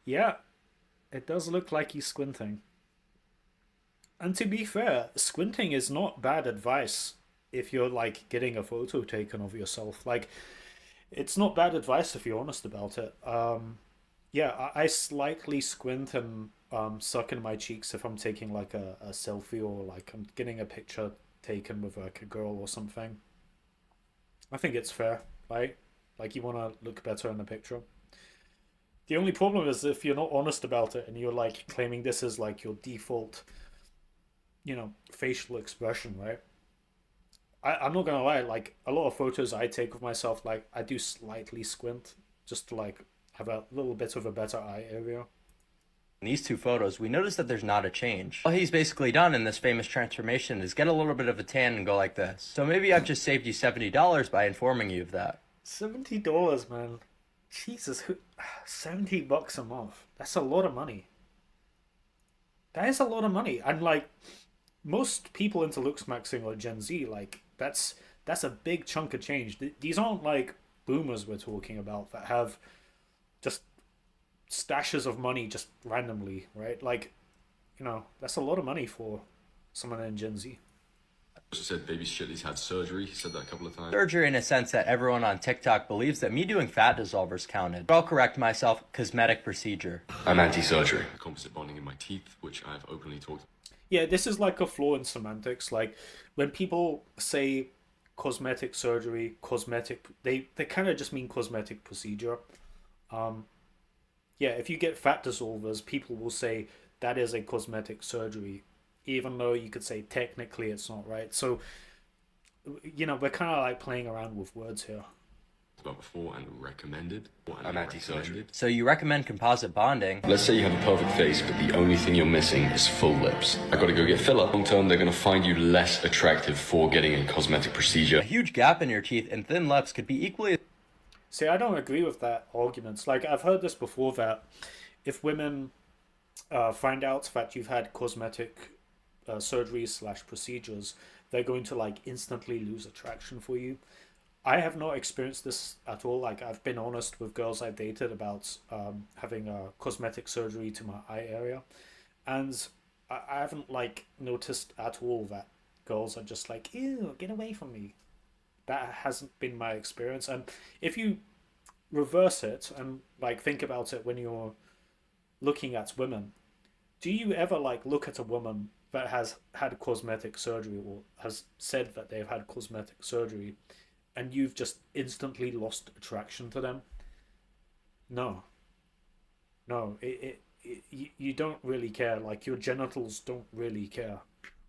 Speaker 1: Yeah, it does look like he's squinting. And to be fair, squinting is not bad advice if you're like getting a photo taken of yourself. Like, it's not bad advice if you're honest about it. Yeah, I slightly squint and suck in my cheeks if I'm taking like a selfie or like I'm getting a picture taken with like a girl or something. I think it's fair, right? Like you want to look better in the picture. The only problem is if you're not honest about it and you're like claiming this is like your default, facial expression, right? I'm not gonna lie, like a lot of photos I take of myself, like I do slightly squint just to like have a little bit of a better eye area.
Speaker 4: In these two photos, we notice that there's not a change. All he's basically done in this famous transformation is get a little bit of a tan and go like this. So maybe I've just saved you $70 by informing you of that.
Speaker 1: $70, man. Jesus, $70 a month. That's a lot of money. That is a lot of money. And like most people into Looksmaxxing or Gen Z, like that's a big chunk of change. These aren't like boomers we're talking about that have just stashes of money just randomly, right? Like, that's a lot of money for someone in Gen Z.
Speaker 2: Also said Baby Stickley's had surgery. He said that a couple of times.
Speaker 4: Surgery in a sense that everyone on TikTok believes that me doing fat dissolvers counted. But I'll correct myself, cosmetic procedure.
Speaker 2: I'm anti-surgery. Composite bonding in my teeth, which I've openly talked.
Speaker 1: Yeah, this is like a flaw in semantics. Like when people say cosmetic surgery, they kind of just mean cosmetic procedure. Yeah, if you get fat dissolvers, people will say that is a cosmetic surgery, even though you could say technically it's not, right? So, we're kind of like playing around with words here.
Speaker 2: About before and recommended. I'm anti-surgery.
Speaker 4: So you recommend composite bonding.
Speaker 2: Let's say you have a perfect face, but the only thing you're missing is full lips. I gotta go get filler. Long term, they're gonna find you less attractive for getting a cosmetic procedure.
Speaker 4: A huge gap in your teeth and thin lips could be equally...
Speaker 1: See, I don't agree with that argument. Like, I've heard this before that if women find out that you've had cosmetic surgeries / procedures, they're going to like instantly lose attraction for you. I have not experienced this at all. Like, I've been honest with girls I've dated about having a cosmetic surgery to my eye area, and I haven't like noticed at all that girls are just like, ew, get away from me. That hasn't been my experience. And if you reverse it and like think about it when you're looking at women, do you ever like look at a woman that has had cosmetic surgery or has said that they've had cosmetic surgery and you've just instantly lost attraction to them? No. You don't really care. Like, your genitals don't really care,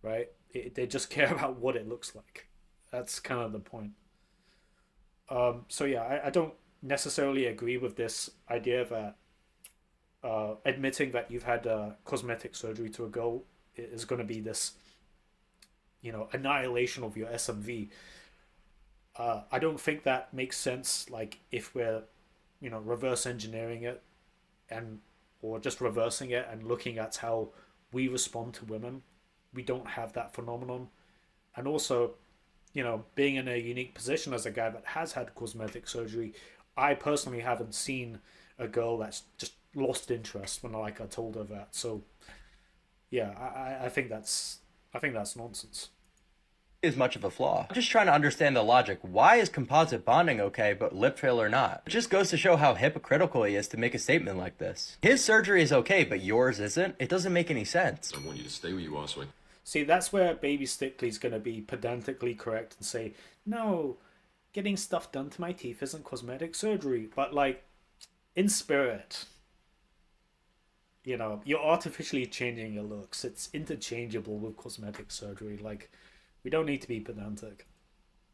Speaker 1: right? They just care about what it looks like. That's kind of the point. So yeah, I don't necessarily agree with this idea that admitting that you've had cosmetic surgery to a girl is going to be this, annihilation of your SMV. I don't think that makes sense. Like, if we're, reverse engineering it or just reversing it and looking at how we respond to women, we don't have that phenomenon. And also, being in a unique position as a guy that has had cosmetic surgery, I personally haven't seen a girl that's just lost interest when I told her that. So yeah, I think that's nonsense.
Speaker 4: As much of a flaw. I'm just trying to understand the logic. Why is composite bonding okay, but lip filler not? It just goes to show how hypocritical he is to make a statement like this. His surgery is okay, but yours isn't? It doesn't make any sense.
Speaker 2: I want you to stay where you are, so
Speaker 1: See, that's where Baby Stickley's going to be pedantically correct and say, no, getting stuff done to my teeth isn't cosmetic surgery. But, like, in spirit, you're artificially changing your looks. It's interchangeable with cosmetic surgery. Like, we don't need to be pedantic.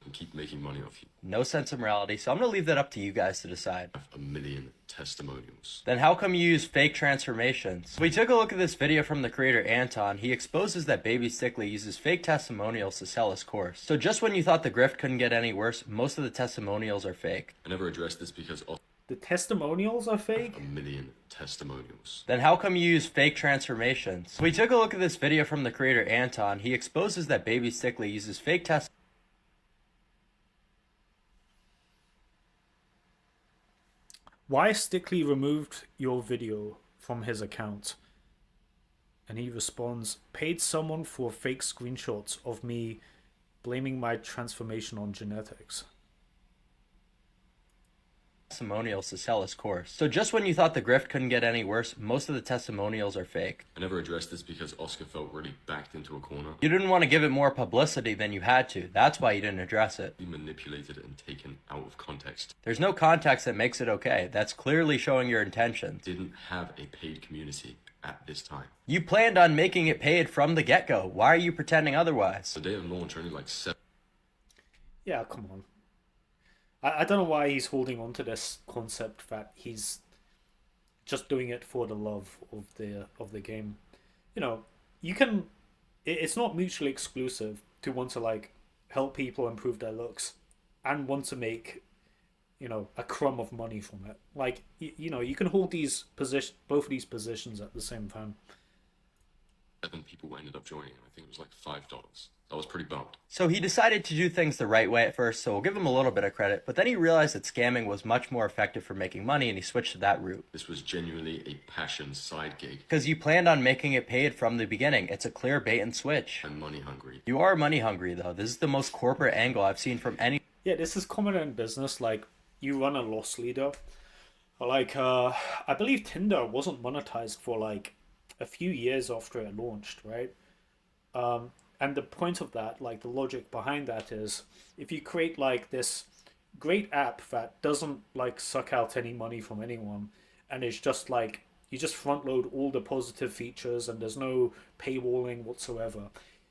Speaker 2: and keep making money off you.
Speaker 4: No sense of morality, so I'm gonna leave that up to you guys to decide.
Speaker 2: I have 1,000,000 testimonials.
Speaker 4: Then how come you use fake transformations? We took a look at this video from the creator Anton. He exposes that Baby Stickley uses fake testimonials to sell his course. So just when you thought the grift couldn't get any worse, most of the testimonials are fake.
Speaker 2: I never addressed this because of
Speaker 1: The testimonials are fake?
Speaker 2: 1,000,000 testimonials.
Speaker 4: Then how come you use fake transformations? We took a look at this video from the creator Anton. He exposes that Baby Stickley uses fake
Speaker 1: Why Stickley removed your video from his account? And he responds, paid someone for fake screenshots of me blaming my transformation on genetics.
Speaker 4: testimonials to sell his course. So just when you thought the grift couldn't get any worse, most of the testimonials are fake.
Speaker 2: I never addressed this because Oscar felt really backed into a corner.
Speaker 4: You didn't want to give it more publicity than you had to. That's why you didn't address it.
Speaker 2: He manipulated and taken out of context.
Speaker 4: There's no context that makes it okay. That's clearly showing your intentions.
Speaker 2: Didn't have a paid community at this time.
Speaker 4: You planned on making it paid from the get-go. Why are you pretending otherwise?
Speaker 2: The day of launch, only like 7
Speaker 1: Yeah, come on. I don't know why he's holding on to this concept that he's just doing it for the love of the game. You know, you can. It's not mutually exclusive to want to like help people improve their looks and want to make, you know, a crumb of money from it. Like you know, you can hold these both of these positions at the same time.
Speaker 2: 7 people ended up joining. I think it was like $5. I was pretty bummed.
Speaker 4: So he decided to do things the right way at first, so we'll give him a little bit of credit, but then he realized that scamming was much more effective for making money and he switched to that route.
Speaker 2: This was genuinely a passion side gig.
Speaker 4: Because you planned on making it paid from the beginning. It's a clear bait and switch.
Speaker 2: I'm money hungry.
Speaker 4: You are money hungry though. This is the most corporate angle I've seen from any.
Speaker 1: Yeah, this is common in business. Like, you run a loss leader. Like, I believe Tinder wasn't monetized for like a few years after it launched, right? And the point of that, like the logic behind that is, if you create like this great app that doesn't like suck out any money from anyone, and it's just like, you just front load all the positive features and there's no paywalling whatsoever,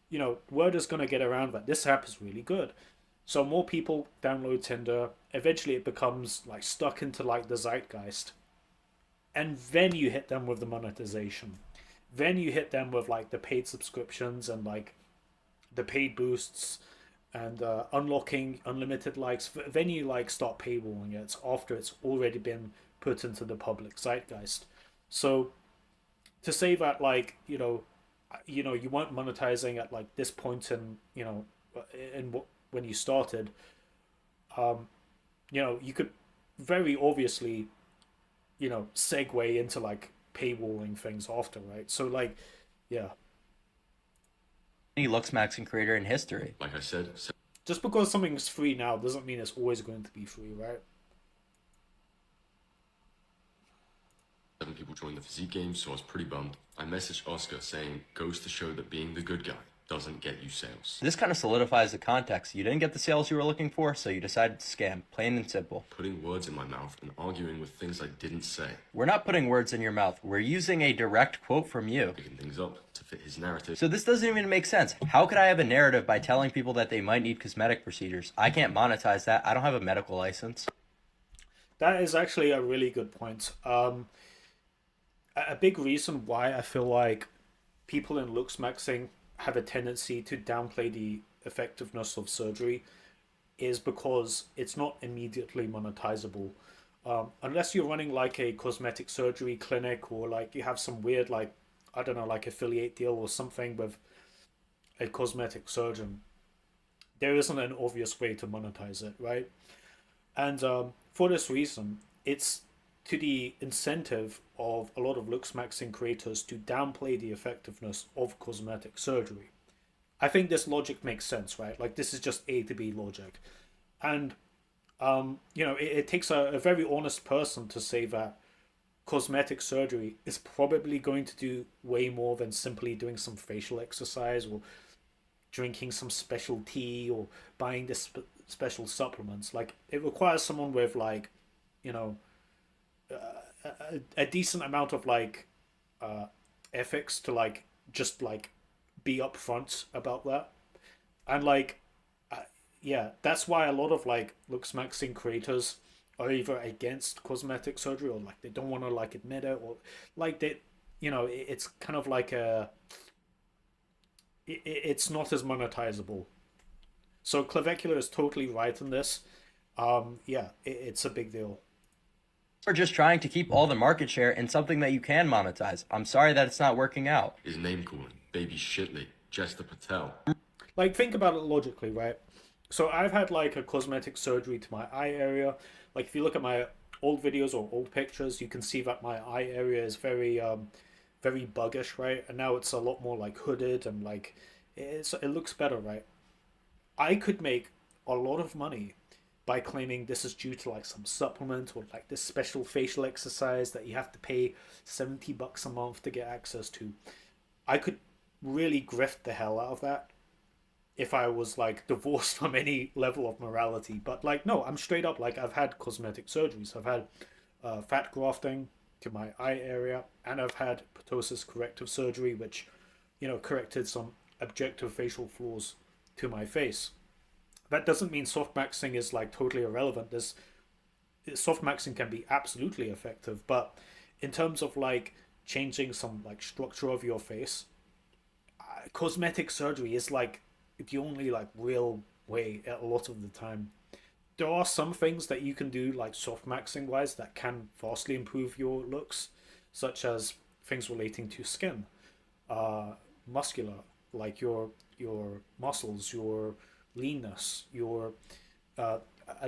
Speaker 1: you know, word is going to get around that this app is really good. So more people download Tinder, eventually it becomes like stuck into like the zeitgeist. And then you hit them with the monetization. Then you hit them with like the paid subscriptions and like the paid boosts and unlocking unlimited likes. Then you like start paywalling it after it's already been put into the public zeitgeist. So to say that like, you know, you weren't monetizing at like this point in, you know, in what, when you started, you know, you could very obviously, you know, segue into like paywalling things after, right? So like, yeah.
Speaker 4: Any Looksmaxxing creator in history.
Speaker 2: Like I said,
Speaker 1: Just because something's free now doesn't mean it's always going to be free, right?
Speaker 2: 7 people joined the Physique game, so I was pretty bummed. I messaged Oscar saying, goes to show that being the good guy doesn't get you sales.
Speaker 4: This kind of solidifies the context. You didn't get the sales you were looking for, so you decided to scam. Plain and simple.
Speaker 2: Putting words in my mouth and arguing with things I didn't say.
Speaker 4: We're not putting words in your mouth. We're using a direct quote from you.
Speaker 2: Picking things up to fit his narrative.
Speaker 4: So this doesn't even make sense. How could I have a narrative by telling people that they might need cosmetic procedures? I can't monetize that. I don't have a medical license.
Speaker 1: That is actually a really good point. A big reason why I feel like people in Looksmaxxing have a tendency to downplay the effectiveness of surgery is because it's not immediately monetizable. Unless you're running like a cosmetic surgery clinic, or like you have some weird, like, I don't know, like affiliate deal or something with a cosmetic surgeon, there isn't an obvious way to monetize it, right? And for this reason, it's to the incentive of a lot of Looksmaxxing creators to downplay the effectiveness of cosmetic surgery. I think this logic makes sense, right? Like, this is just A to B logic. And, you know, it takes a very honest person to say that cosmetic surgery is probably going to do way more than simply doing some facial exercise or drinking some special tea or buying this special supplements. Like, it requires someone with, like, you know, a decent amount of like ethics to like just like be upfront about that. And like yeah, that's why a lot of like Looksmaxxing creators are either against cosmetic surgery or like they don't want to like admit it or like they, it's kind of like it's not as monetizable. So Clavicular is totally right in this. Yeah, it's a big deal.
Speaker 4: Or just trying to keep all the market share in something that you can monetize. I'm sorry that it's not working out.
Speaker 2: His name calling, Baby Shitley, Jester Patel.
Speaker 1: Like, think about it logically, right? So I've had like a cosmetic surgery to my eye area. Like, if you look at my old videos or old pictures, you can see that my eye area is very buggish, right? And now it's a lot more like hooded and like it looks better, right? I could make a lot of money by claiming this is due to like some supplement or like this special facial exercise that you have to pay $70 a month to get access to. I could really grift the hell out of that if I was like divorced from any level of morality. But like, no, I'm straight up like I've had cosmetic surgeries. I've had fat grafting to my eye area, and I've had ptosis corrective surgery, which corrected some objective facial flaws to my face. That doesn't mean softmaxing is like totally irrelevant. This softmaxing can be absolutely effective, but in terms of like changing some like structure of your face, cosmetic surgery is like the only like real way a lot of the time. There are some things that you can do like softmaxing wise that can vastly improve your looks, such as things relating to skin, muscular, like your muscles, your leanness, your a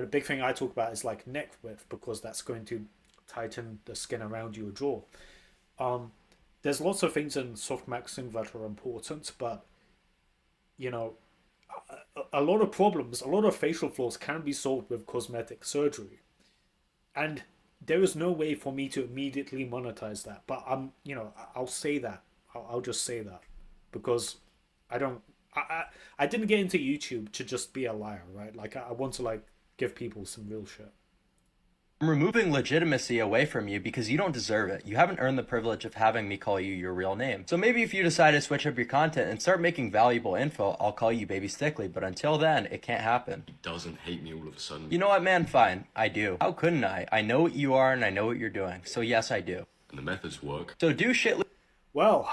Speaker 1: big thing I talk about is like neck width because that's going to tighten the skin around your jaw. Um, there's lots of things in softmaxing that are important, but you know, a lot of problems, a lot of facial flaws can be solved with cosmetic surgery, and there is no way for me to immediately monetize that. But I'll say that. I'll just say that because I don't. I didn't get into YouTube to just be a liar, right? Like I want to like give people some real shit.
Speaker 4: I'm removing legitimacy away from you because you don't deserve it. You haven't earned the privilege of having me call you your real name. So maybe if you decide to switch up your content and start making valuable info, I'll call you Baby Stickley, but until then, it can't happen.
Speaker 2: He doesn't hate me all of a sudden.
Speaker 4: You know what, man? Fine. I do. How couldn't I? I know what you are and I know what you're doing. So yes, I do.
Speaker 2: And the methods work.
Speaker 4: So do shit.
Speaker 1: Well,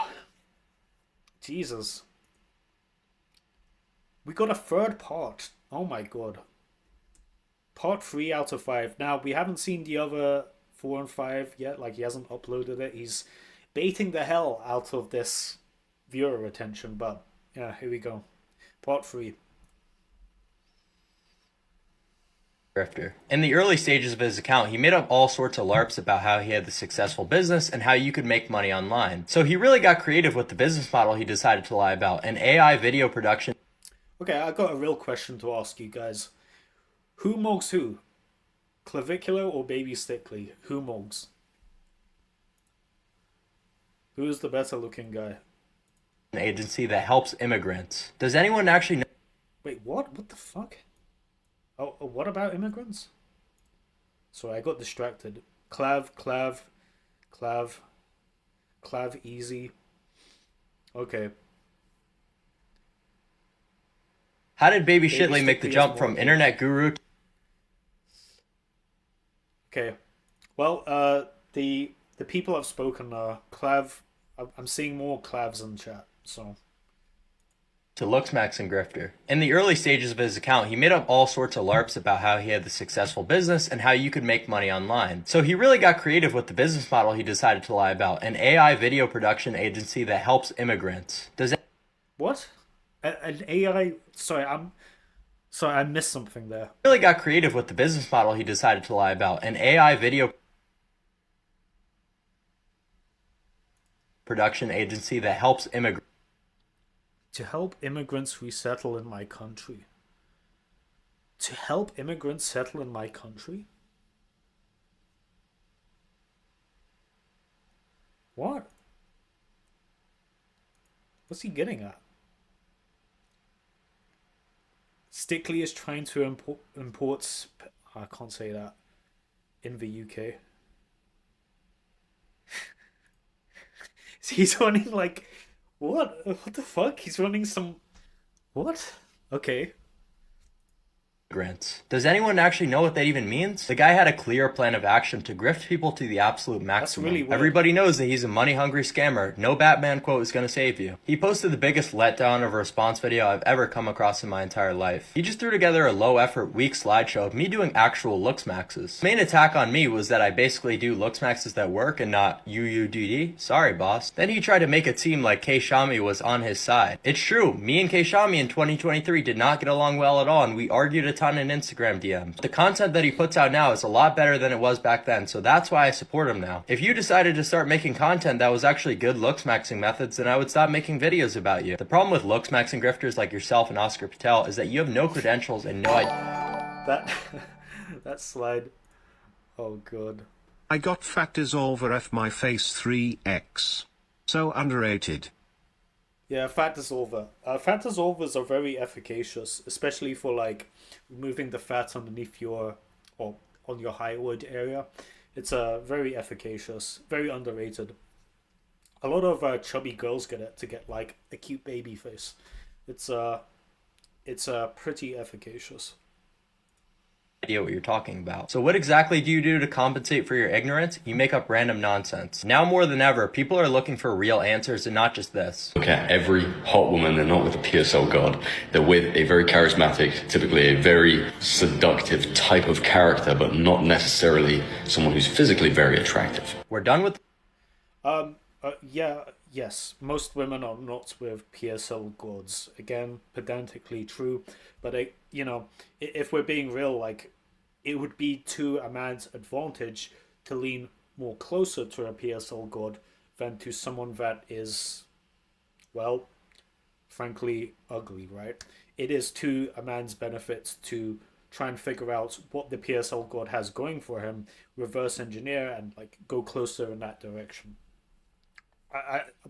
Speaker 1: Jesus. We got a third part. Oh my god. Part 3 out of 5. Now, we haven't seen the other 4 and 5 yet. Like, he hasn't uploaded it. He's baiting the hell out of this viewer attention. But, yeah, here we go. Part 3.
Speaker 4: Grifter. In the early stages of his account, he made up all sorts of LARPs about how he had the successful business and how you could make money online. So he really got creative with the business model he decided to lie about, an AI video production.
Speaker 1: Okay, I got a real question to ask you guys. Who mugs who? Clavicular or Baby Stickley? Who mugs? Who is the better looking guy?
Speaker 4: An agency that helps immigrants. Does anyone actually know?
Speaker 1: Wait, what? What the fuck? Oh, what about immigrants? Sorry, I got distracted. Clav, easy. Okay.
Speaker 4: How did Baby
Speaker 1: Baby
Speaker 4: Shitley make the
Speaker 1: Stickley
Speaker 4: jump
Speaker 1: is
Speaker 4: from
Speaker 1: more
Speaker 4: internet guru to
Speaker 1: Okay. Well, the people have spoken. Clav, I'm seeing more Clavs in chat. So
Speaker 4: Looksmaxxing grifter? In the early stages of his account, he made up all sorts of LARPs about how he had the successful business and how you could make money online. So he really got creative with the business model he decided to lie about, an AI video production agency that helps immigrants. Does
Speaker 1: what? An AI? Sorry, I missed something there.
Speaker 4: really got creative with the business model he decided to lie about, an AI video production agency that helps immigrants.
Speaker 1: To help immigrants resettle in my country. To help immigrants settle in my country? What? What's he getting at? Stickley is trying to import I can't say that in the UK. He's running like what? What the fuck? He's running some what? Okay.
Speaker 4: immigrants. Does anyone actually know what that even means? The guy had a clear plan of action to grift people to the absolute maximum.
Speaker 1: really weird.
Speaker 4: Everybody knows that he's a money-hungry scammer. No Batman quote is gonna save you. He posted the biggest letdown of a response video I've ever come across in my entire life. He just threw together a low-effort, weak slideshow of me doing actual Looksmaxxes. The main attack on me was that I basically do Looksmaxxes that work and not UUDD. Sorry, boss. Then he tried to make it seem like K. Shami was on his side. It's true, me and K. Shami in 2023 did not get along well at all, and we argued a ton in Instagram DMs. The content that he puts out now is a lot better than it was back then, so that's why I support him now. If you decided to start making content that was actually good Looksmaxxing methods, then I would stop making videos about you. The problem with Looksmaxxing grifters like yourself and Oscar Patel is that you have no credentials and no idea.
Speaker 1: That slide. Oh god.
Speaker 6: I got Fat Dissolver F my face 3x. So underrated.
Speaker 1: Yeah, fat dissolver. Fat dissolvers are very efficacious, especially for like removing the fat underneath your or on your hyoid area. It's very efficacious, very underrated. A lot of chubby girls get it to get like a cute baby face. It's pretty efficacious.
Speaker 4: Idea what you're talking about. So what exactly do you do to compensate for your ignorance? You make up random nonsense. Now more than ever, people are looking for real answers and not just this.
Speaker 2: Look at every hot woman, they're not with a PSL god. They're with a very charismatic, typically a very seductive type of character, but not necessarily someone who's physically very attractive.
Speaker 4: We're done with
Speaker 1: Yes, most women are not with PSL gods. Again, pedantically true, but if we're being real, like, it would be to a man's advantage to lean more closer to a PSL god than to someone that is, well, frankly, ugly, right? It is to a man's benefit to try and figure out what the PSL god has going for him, reverse engineer, and like go closer in that direction.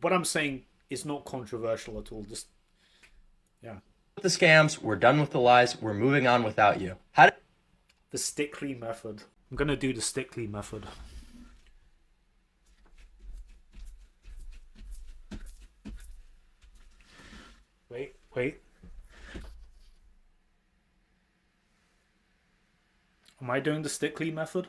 Speaker 1: What I'm saying is not controversial at all. Just, yeah.
Speaker 4: the scams, we're done with the lies, we're moving on without you.
Speaker 1: The Stickley method. I'm gonna do the Stickley method. Wait. Am I doing the Stickley method?